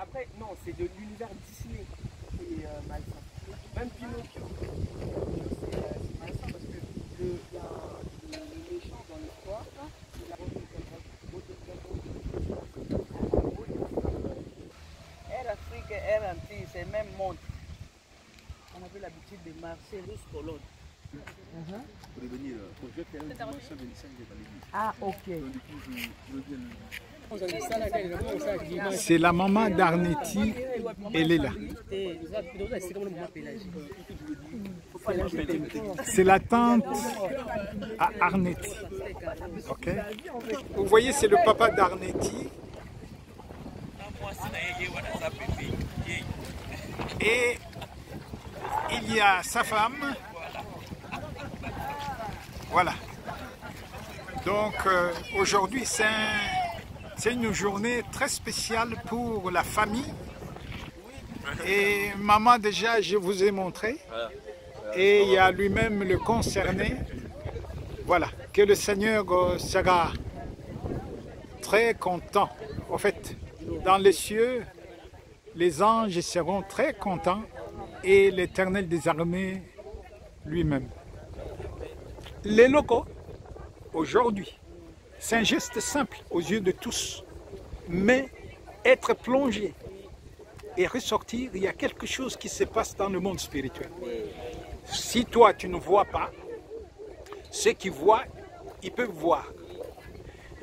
après, non, c'est de l'univers Disney qui est malsain. Même Pinocchio, c'est malsain parce que le méchant dans l'histoire, c'est la Air Afrique, Air Antilles, c'est le même monde. On avait l'habitude de marcher jusqu'au Londres. Pour revenir, je vais faire un dimanche à 25 dans l'église. Ah, ok. Donc du coup, je viens. C'est la maman d'Arnetti, elle est là. C'est la tante à Arnetti. Ok. Vous voyez, c'est le papa d'Arnetti. Et il y a sa femme. Voilà. Donc aujourd'hui, c'est une journée très spéciale pour la famille. Et maman, déjà, je vous ai montré. Et il y a lui-même le concerné. Voilà, que le Seigneur sera très content. En fait, dans les cieux, les anges seront très contents et l'Éternel des armées lui-même. Les locaux, aujourd'hui, c'est un geste simple aux yeux de tous, mais être plongé et ressortir, il y a quelque chose qui se passe dans le monde spirituel. Si toi, tu ne vois pas, ceux qui voient, ils peuvent voir.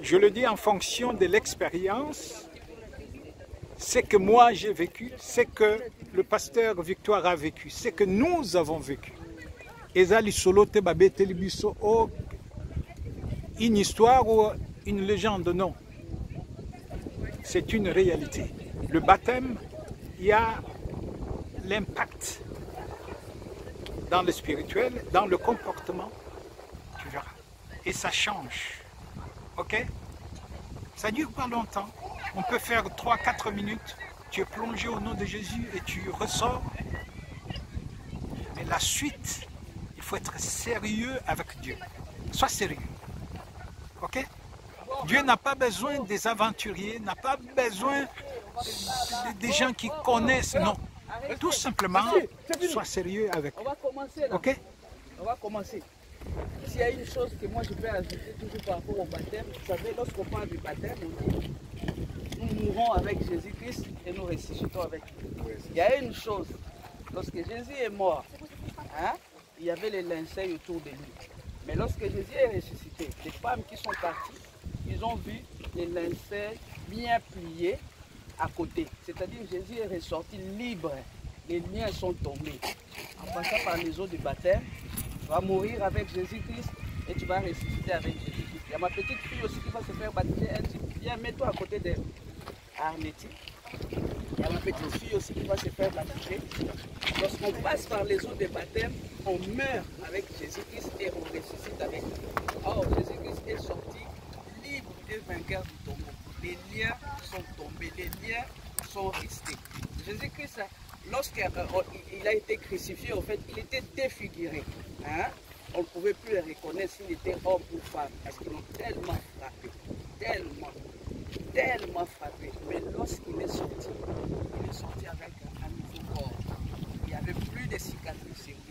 Je le dis en fonction de l'expérience, c'est que moi j'ai vécu, c'est que le pasteur Victoire a vécu, c'est que nous avons vécu. Une histoire ou une légende, non. C'est une réalité. Le baptême, il y a l'impact dans le spirituel, dans le comportement, tu verras. Et ça change. Ok? Ça dure pas longtemps. On peut faire 3-4 minutes. Tu es plongé au nom de Jésus et tu ressors. Mais la suite, il faut être sérieux avec Dieu. Sois sérieux. Ok? Dieu n'a pas besoin des aventuriers, n'a pas besoin des gens qui connaissent. Non. Tout simplement, sois sérieux avec. On va commencer là. Ok? On va commencer. S'il y a une chose que moi je peux ajouter toujours par rapport au baptême, vous savez, lorsqu'on parle du baptême, on dit nous mourons avec Jésus-Christ et nous ressuscitons avec lui. Il y a une chose, lorsque Jésus est mort, hein, il y avait les linceils autour de lui. Mais lorsque Jésus est ressuscité, les femmes qui sont parties, ils ont vu les linceils bien pliés à côté. C'est-à-dire que Jésus est ressorti libre. Les liens sont tombés. En passant par les eaux du baptême, tu vas mourir avec Jésus-Christ et tu vas ressusciter avec Jésus-Christ. Il y a ma petite fille aussi qui va se faire baptiser. Elle dit, viens, mets-toi à côté d'elle. Arnetti. Il y a ma petite fille aussi qui va se faire baptiser. Lorsqu'on passe par les eaux de baptême, on meurt avec Jésus-Christ et on ressuscite avec lui. Or, Jésus-Christ est sorti libre et vainqueur du tombeau. Les liens sont tombés, les liens sont restés. Jésus-Christ, lorsqu'il a été crucifié, en fait, il était défiguré. Hein? On ne pouvait plus le reconnaître s'il était homme ou femme, parce qu'ils l'ont tellement frappé, tellement frappé. Mais lorsqu'il est sorti avec un nouveau corps. Il n'y avait plus de cicatrices sur lui.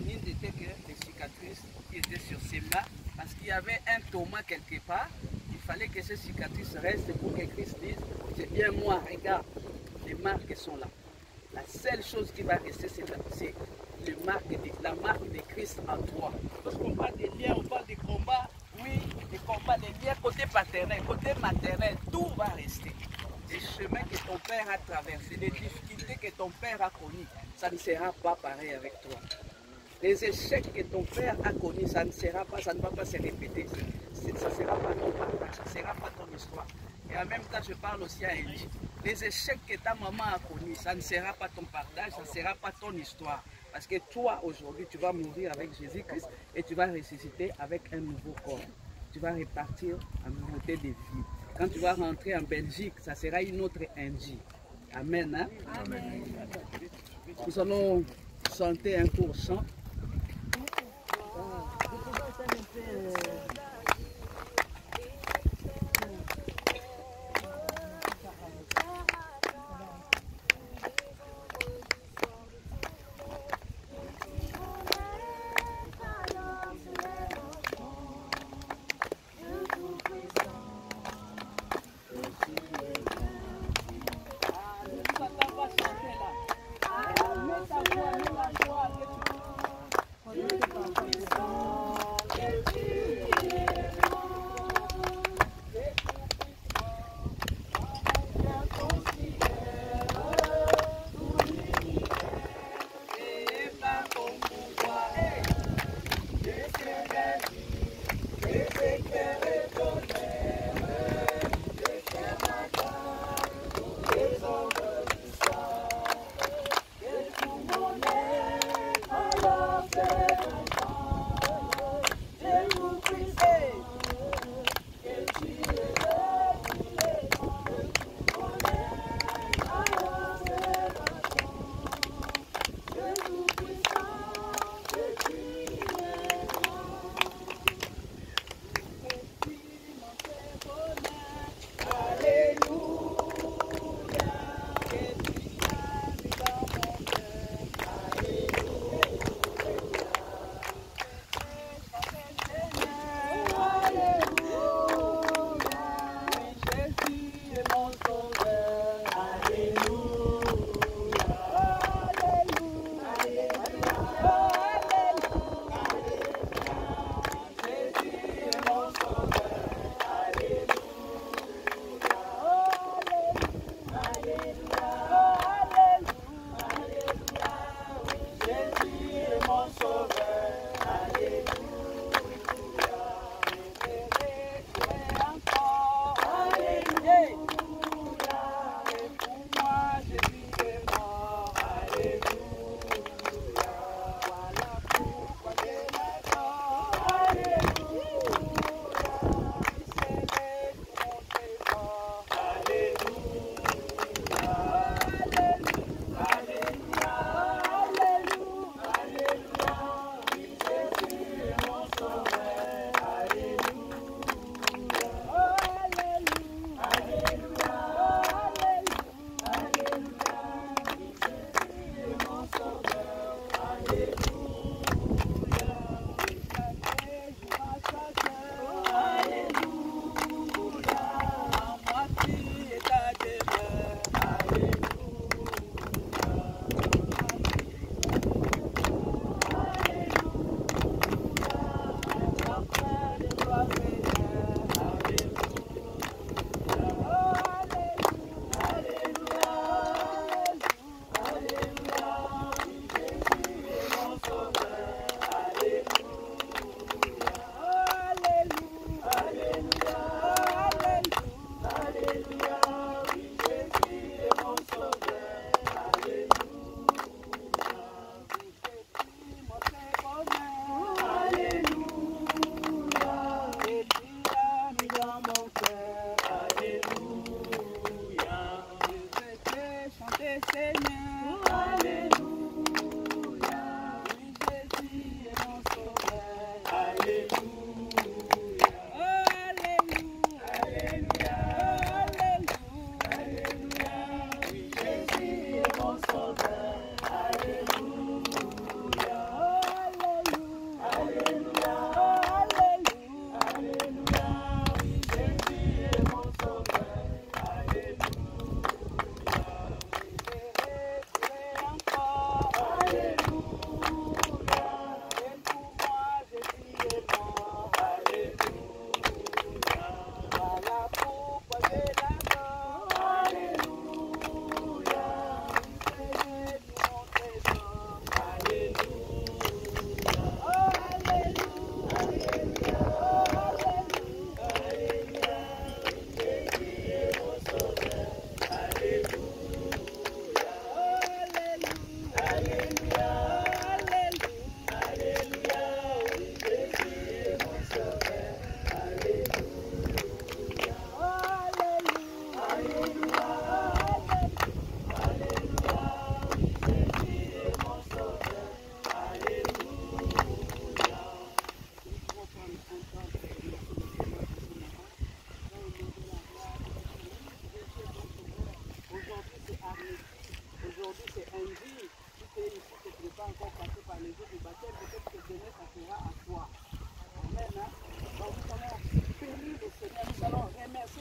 Il n'était que des cicatrices qui étaient sur ses mains, parce qu'il y avait un trauma quelque part. Il fallait que ces cicatrices restent pour que Christ dise, c'est bien moi, regarde, les marques sont là. La seule chose qui va rester, c'est la marque de Christ en toi. Lorsqu'on parle des liens, on parle des combats, oui, des combats, des liens côté paternel, côté maternel, tout va rester. Les chemins que ton père a traversés, les difficultés que ton père a connues, ça ne sera pas pareil avec toi. Les échecs que ton père a connus, ça ne va pas se répéter. Ça ne sera pas ton partage, ça ne sera pas ton histoire. Et en même temps, je parle aussi à Elie. Les échecs que ta maman a connus, ça ne sera pas ton partage, ça ne sera pas ton histoire. Parce que toi, aujourd'hui, tu vas mourir avec Jésus-Christ et tu vas ressusciter avec un nouveau corps. Tu vas repartir en nouveauté de vie. Quand tu vas rentrer en Belgique, ça sera une autre Indie. Amen. Hein? Amen. Nous allons chanter un court chant. Vous pouvez faire un peu...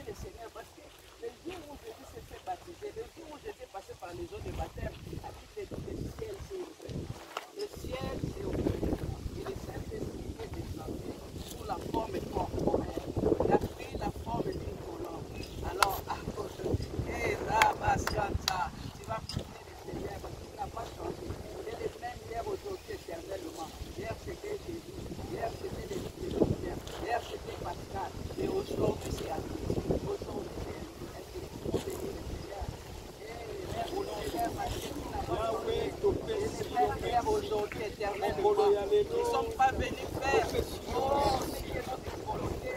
le Seigneur parce que le jour où Jésus s'est fait baptiser, le jour où Jésus est passé par les eaux de baptême, a dit que le ciel s'est ouvert. Le ciel s'est ouvert. Et le Saint-Esprit est descendu sous la forme corporelle. Il a pris la forme d'une colombe. Alors, à cause de Rabasanta, tu vas prier le Seigneur parce qu'il n'a pas changé. Il est le même hier, aujourd'hui, éternellement. Hier, c'était Jésus. Hier, c'était les Lumières. Hier, c'était Pascal. Et aujourd'hui, c'est à Christ. Aujourd'hui, c'est est-ce que nous pouvons bénir le Seigneur? Hier, aujourd'hui, éternellement. Nous ne sommes pas venus faire. Oh, ce qui est notre volonté.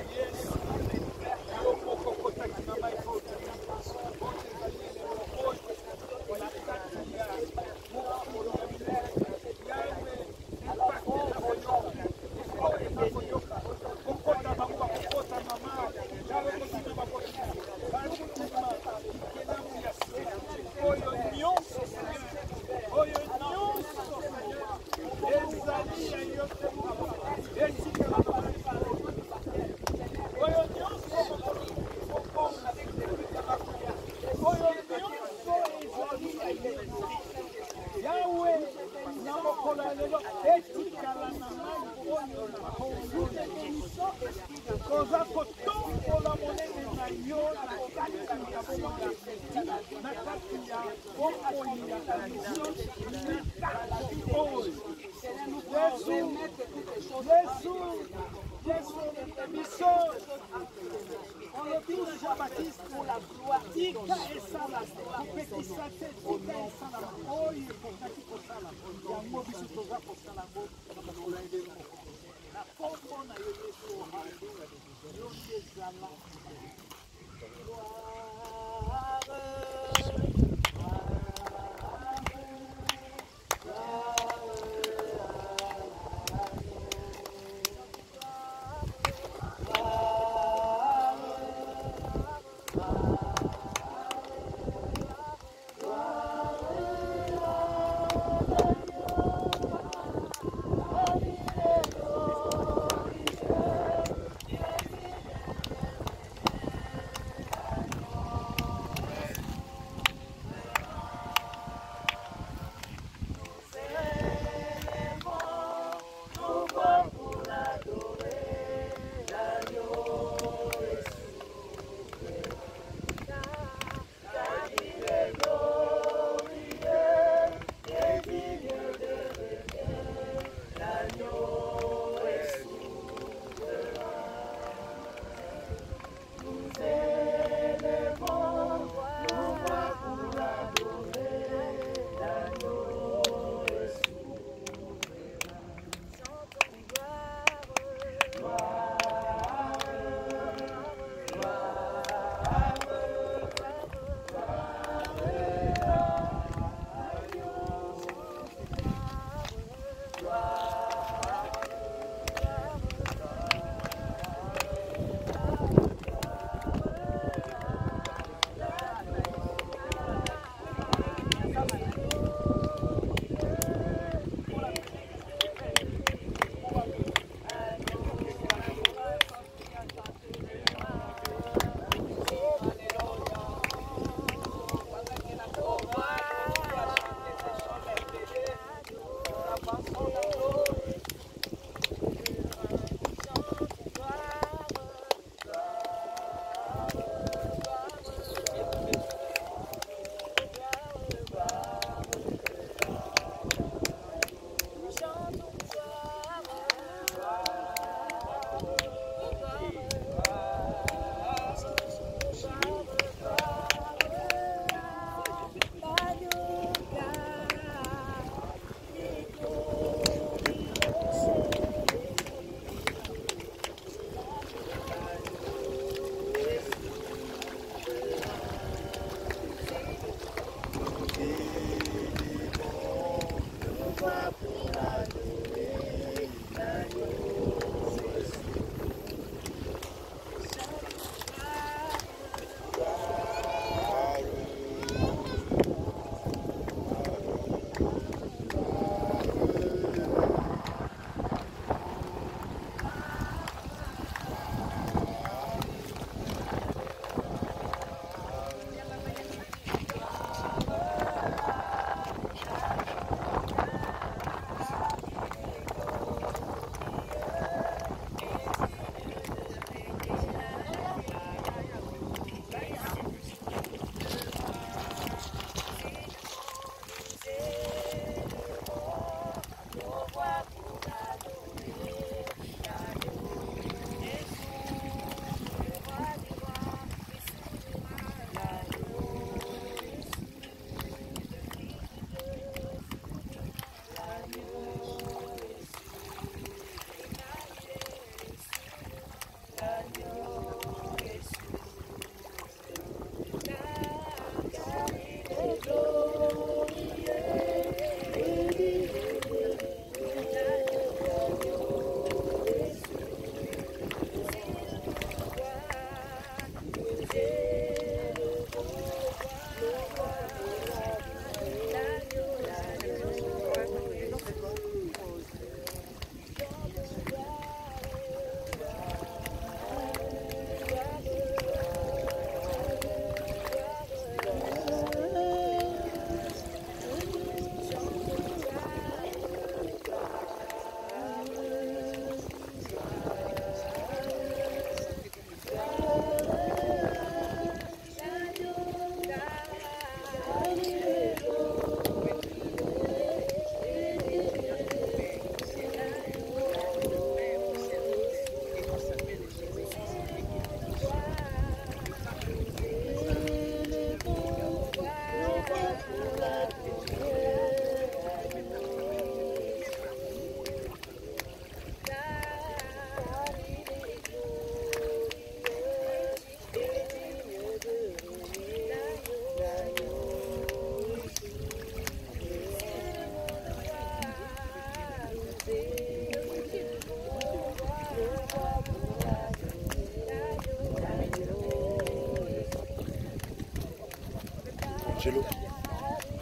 Angelo,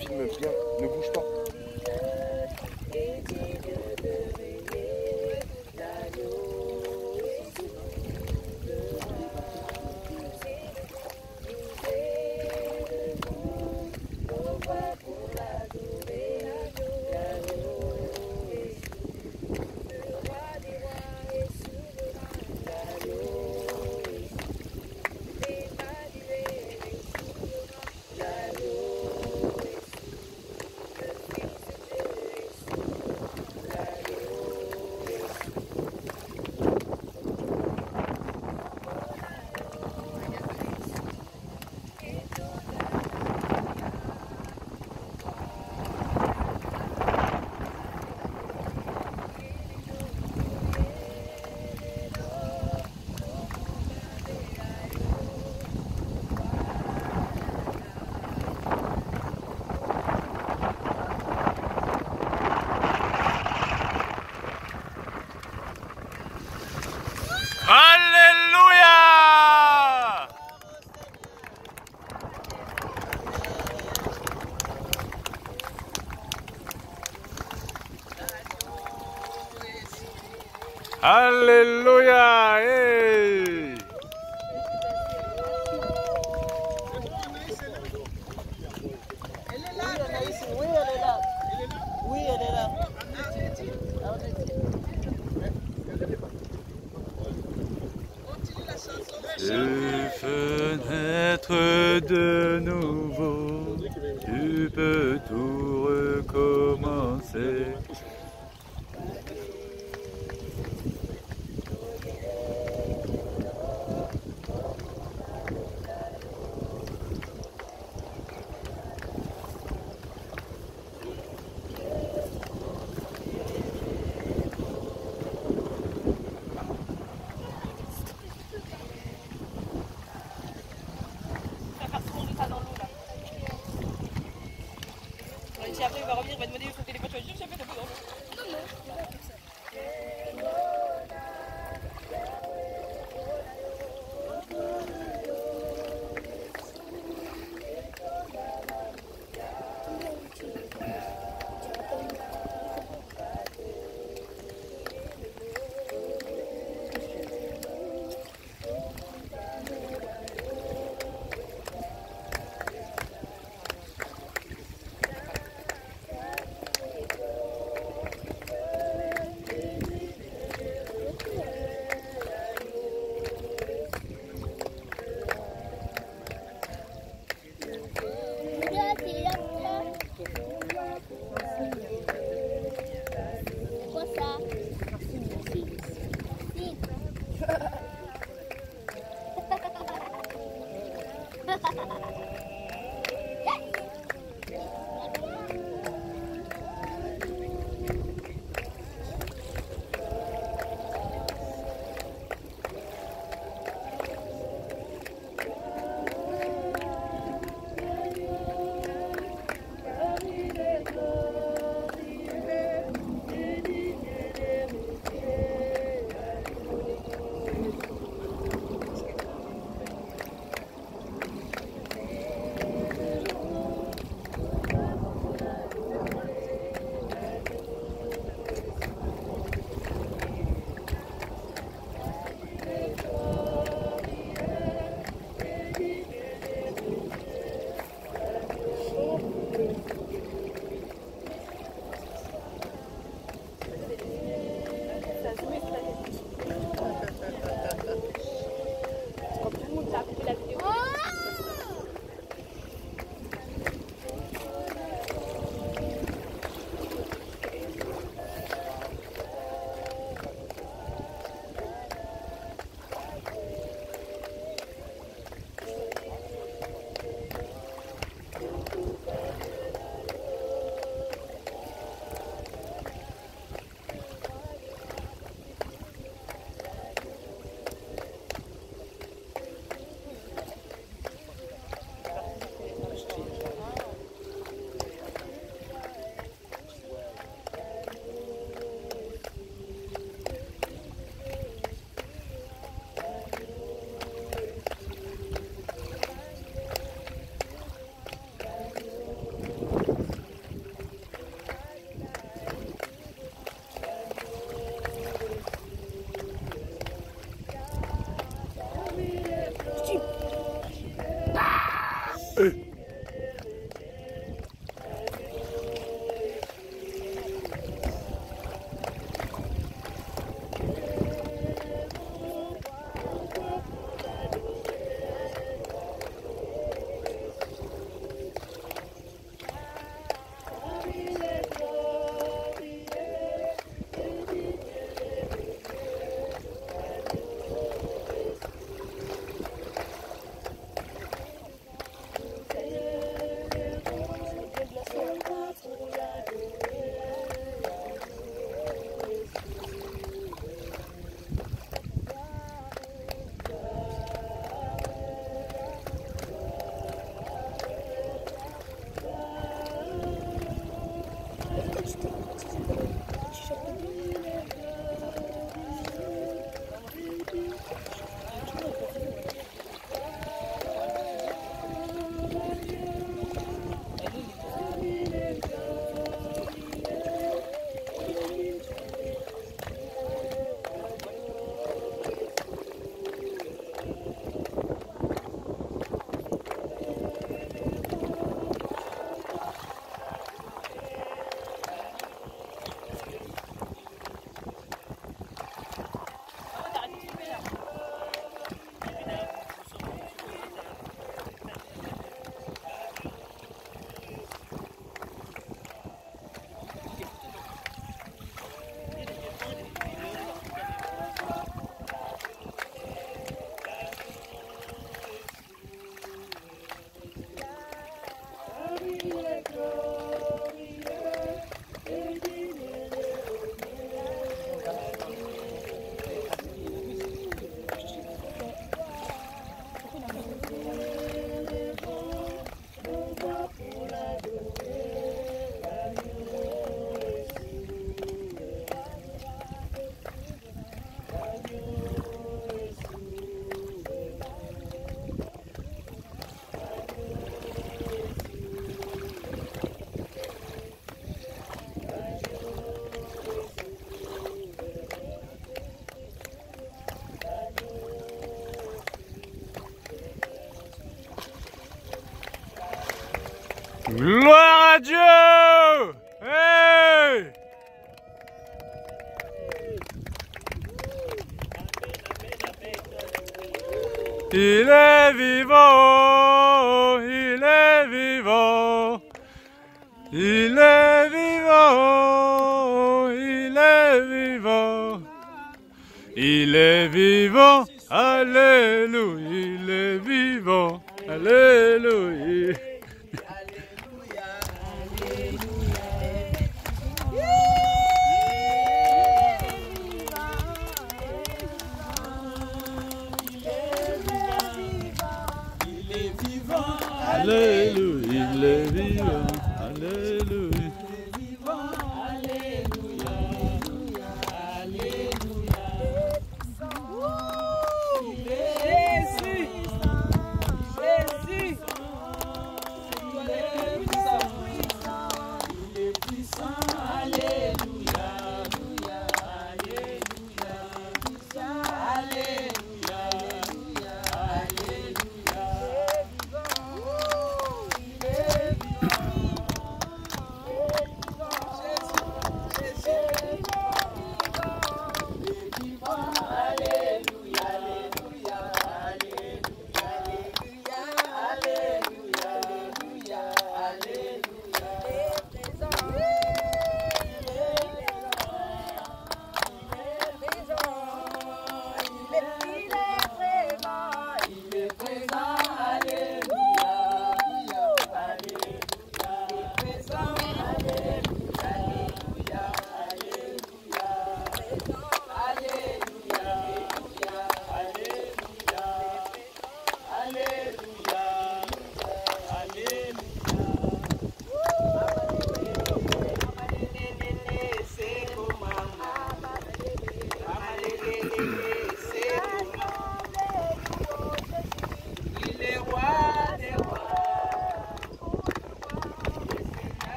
filme bien, ne bouge pas. Alléluia! Hey! Elle est là, Anaïs. Oui, elle est là. Oui, elle est là. Tu fais naître de nouveau, tu peux tout recommencer. Après il va revenir, il va demander son téléphone, tu vas juste jamais t'as pas dans l'eau. Gloire à Dieu! Hey! Il est vivant, il est vivant, il est vivant, il est vivant, il est vivant, alléluia, il est vivant, alléluia. Alléluia, il est vivant, alléluia. Jésus, Jésus, il est puissant, alléluia, alléluia, alléluia, alléluia.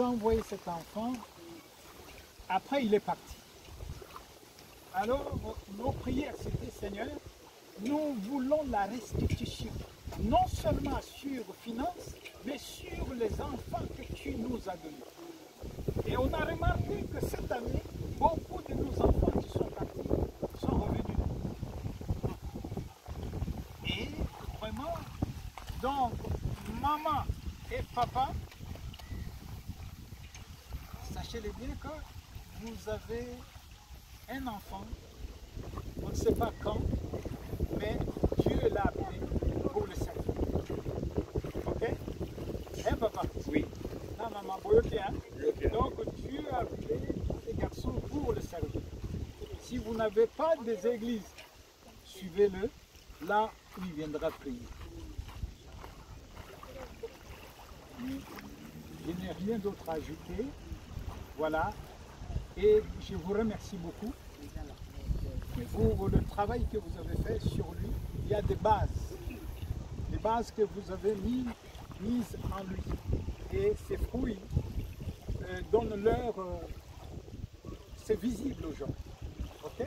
a envoyé cet enfant. Après, il est parti. Alors, nos prières, c'était Seigneur, nous voulons la restitution. Non seulement sur finances, mais sur les enfants que tu nous as donnés. Et on a remarqué que cette année, beaucoup de nos enfants qui sont partis sont revenus. Et vraiment, donc, maman et papa, sachez-le bien que vous avez un enfant, on ne sait pas quand, mais Dieu l'a appelé pour le servir. Ok? Hein, papa? Oui. Non, maman, ok, hein? Donc, Dieu a appelé ces garçons pour le servir. Si vous n'avez pas des églises, suivez-le, là où il viendra prier. Je n'ai rien d'autre à ajouter. Voilà. Et je vous remercie beaucoup pour le travail que vous avez fait sur lui. Il y a des bases que vous avez mises en lui. Et ces fruits donnent leur... c'est visible aujourd'hui. Ok?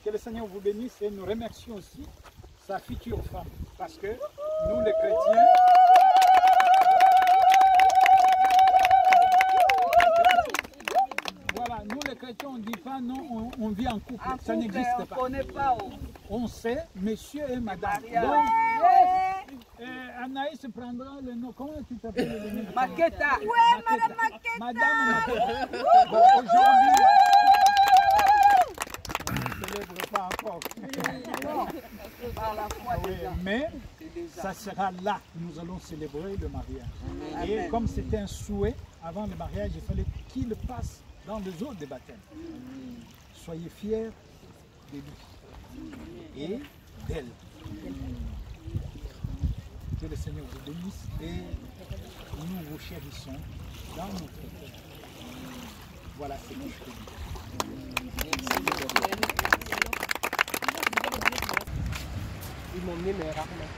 Que le Seigneur vous bénisse et nous remercions aussi sa future femme. Parce que nous les chrétiens... Voilà, nous les chrétiens, on ne dit pas non, on vit en couple. Ça n'existe pas. On connaît pas. On sait, monsieur et madame. Donc, Anaïs prendra le nom. Comment tu t'appelles le nom? Maqueta. Ouais, madame Maqueta. Madame Maqueta. Bon, aujourd'hui, on ne célèbre pas encore. Oui, mais ça sera là que nous allons célébrer le mariage. Et comme c'était un souhait, avant le mariage, il fallait qu'il passe dans les eaux des baptêmes. Soyez fiers de lui et d'elle. Que le Seigneur vous bénisse et nous vous chérissons dans notre cœur. Voilà ce que je peux dire. Ils m'ont emmené, mais rarement.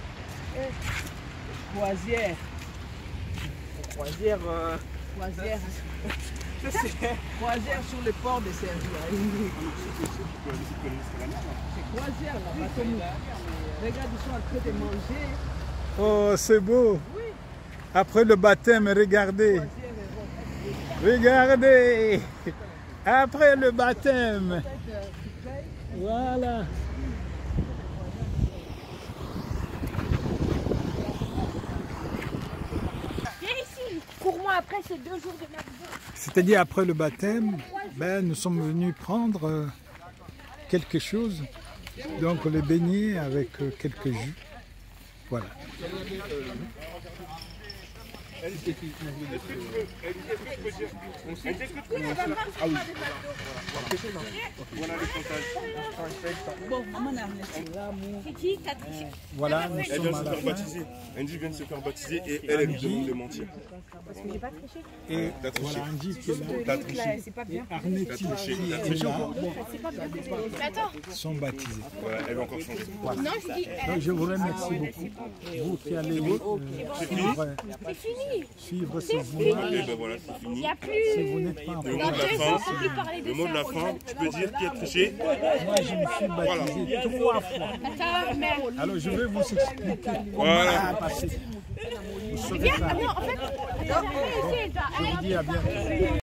Croisière. Croisière. Croisière. Croisière sur le port de Sergi. C'est croisière là, bateau mou. Regarde, ils sont en train de manger. Oh, c'est beau. Oui. Après le baptême, regardez. Regardez. Après le baptême. Voilà. Viens ici. Cours-moi après ces 2 jours de ma vie. C'est-à-dire après le baptême, ben, nous sommes venus prendre quelque chose. Donc les beignets avec quelques jus. Voilà. Voilà, nous Elle sommes vient à de se la faire fin. baptiser. Andy vient de se faire baptiser et elle nous demande de mentir. Et T'as triché. voilà Andy qui est là. T'as triché. Et Arnetti qui est là. Sont baptisés. Voilà, elle va encore changer. Voilà. Donc je vous remercie beaucoup. Vous qui allez suivre ces Et images. ben voilà, c'est fini. Si vous n'êtes pas Le encore mot de la fin, le mot de la fin, tu peux dire qui a triché. moi je me suis baptisé 3 fois. Alors je vais vous expliquer comment Voilà. ça a passé. Vous saurez ça. Non, en fait, Je vous dis à bientôt.